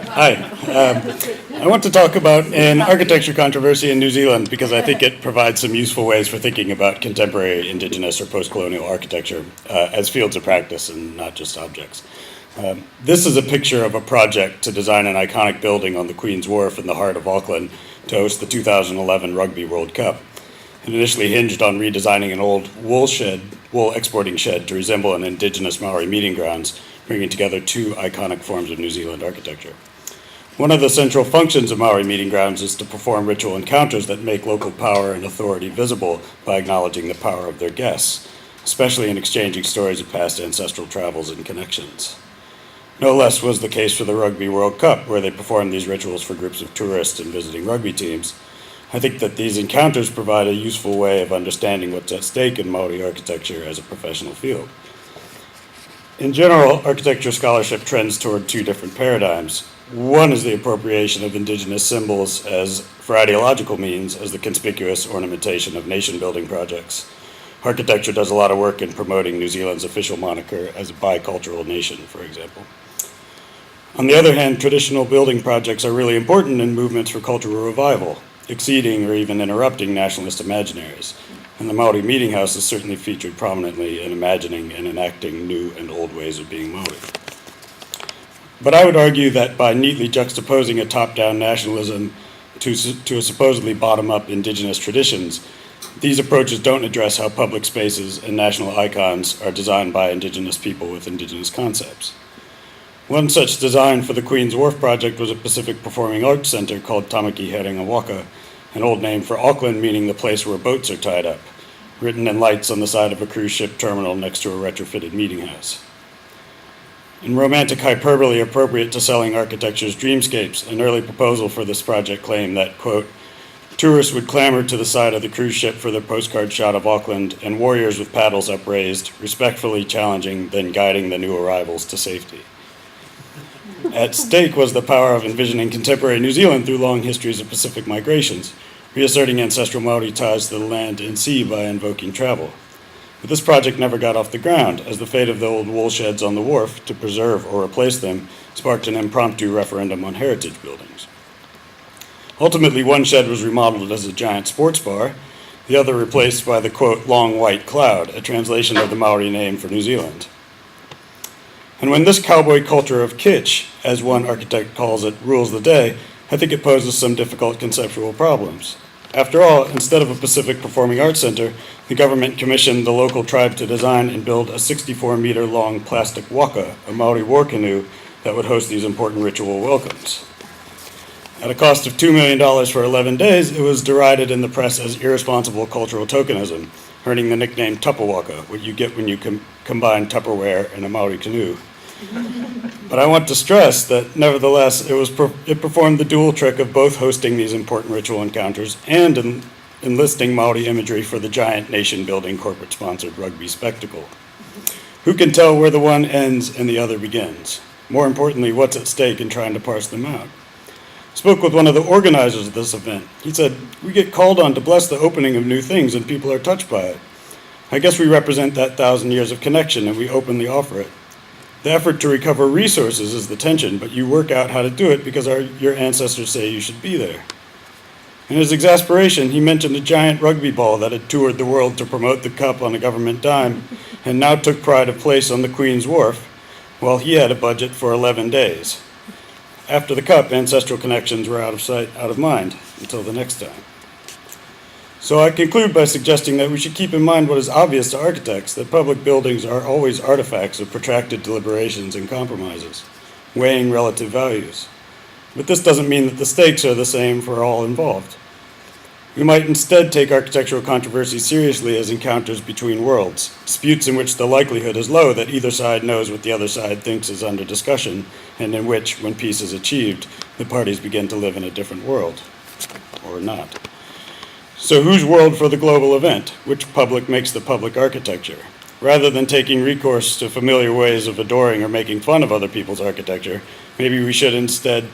Hi. I want to talk about an architecture controversy in New Zealand because I think it provides some useful ways for thinking about contemporary Indigenous or post-colonial architecture as fields of practice and not just objects. This is a picture of a project to design an iconic building on the Queen's Wharf in the heart of Auckland to host the 2011 Rugby World Cup. It initially hinged on redesigning an old wool exporting shed to resemble an Indigenous Maori meeting grounds, bringing together two iconic forms of New Zealand architecture. One of the central functions of Maori meeting grounds is to perform ritual encounters that make local power and authority visible by acknowledging the power of their guests, especially in exchanging stories of past ancestral travels and connections. No less was the case for the Rugby World Cup, where they performed these rituals for groups of tourists and visiting rugby teams. I think that these encounters provide a useful way of understanding what's at stake in Maori architecture as a professional field. In general, architecture scholarship trends toward two different paradigms. One is the appropriation of Indigenous symbols for ideological means as the conspicuous ornamentation of nation-building projects. Architecture does a lot of work in promoting New Zealand's official moniker as a bicultural nation, for example. On the other hand, traditional building projects are really important in movements for cultural revival, exceeding or even interrupting nationalist imaginaries. And the Maori Meeting House is certainly featured prominently in imagining and enacting new and old ways of being Maori. But I would argue that by neatly juxtaposing a top-down nationalism to a supposedly bottom-up Indigenous traditions, these approaches don't address how public spaces and national icons are designed by Indigenous people with Indigenous concepts. One such design for the Queen's Wharf project was a Pacific Performing Arts Center called Tamaki Herringa Waka, an old name for Auckland meaning the place where boats are tied up, written in lights on the side of a cruise ship terminal next to a retrofitted meeting house. In romantic hyperbole appropriate to selling architecture's dreamscapes, an early proposal for this project claimed that, quote, tourists would clamber to the side of the cruise ship for their postcard shot of Auckland, and warriors with paddles upraised, respectfully challenging, then guiding the new arrivals to safety. At stake was the power of envisioning contemporary New Zealand through long histories of Pacific migrations, reasserting ancestral Maori ties to the land and sea by invoking travel. But this project never got off the ground, as the fate of the old wool sheds on the wharf, to preserve or replace them, sparked an impromptu referendum on heritage buildings. Ultimately, one shed was remodeled as a giant sports bar, the other replaced by the, quote, long white cloud, a translation of the Maori name for New Zealand. And when this cowboy culture of kitsch, as one architect calls it, rules the day, I think it poses some difficult conceptual problems. After all, instead of a Pacific Performing Arts Center, the government commissioned the local tribe to design and build a 64-meter-long plastic waka, a Maori war canoe, that would host these important ritual welcomes. At a cost of $2 million for 11 days, it was derided in the press as irresponsible cultural tokenism, earning the nickname Tupperwaka, what you get when you combine Tupperware and a Maori canoe. But I want to stress that, nevertheless, it performed the dual trick of both hosting these important ritual encounters and enlisting Maori imagery for the giant nation-building corporate-sponsored rugby spectacle. Who can tell where the one ends and the other begins? More importantly, what's at stake in trying to parse them out? I spoke with one of the organizers of this event. He said, we get called on to bless the opening of new things and people are touched by it. I guess we represent that 1,000 years of connection and we openly offer it. The effort to recover resources is the tension, but you work out how to do it because your ancestors say you should be there. In his exasperation, he mentioned a giant rugby ball that had toured the world to promote the cup on a government dime and now took pride of place on the Queen's Wharf, while he had a budget for 11 days. After the cup, ancestral connections were out of sight, out of mind, until the next time. So I conclude by suggesting that we should keep in mind what is obvious to architects, that public buildings are always artifacts of protracted deliberations and compromises, weighing relative values. But this doesn't mean that the stakes are the same for all involved. We might instead take architectural controversy seriously as encounters between worlds, disputes in which the likelihood is low that either side knows what the other side thinks is under discussion, and in which, when peace is achieved, the parties begin to live in a different world, or not. So whose world for the global event? Which public makes the public architecture? Rather than taking recourse to familiar ways of adoring or making fun of other people's architecture, maybe we should instead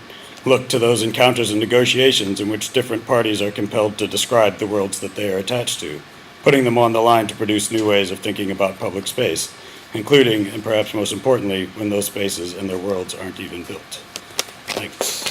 look to those encounters and negotiations in which different parties are compelled to describe the worlds that they are attached to, putting them on the line to produce new ways of thinking about public space, including, and perhaps most importantly, when those spaces and their worlds aren't even built. Thanks.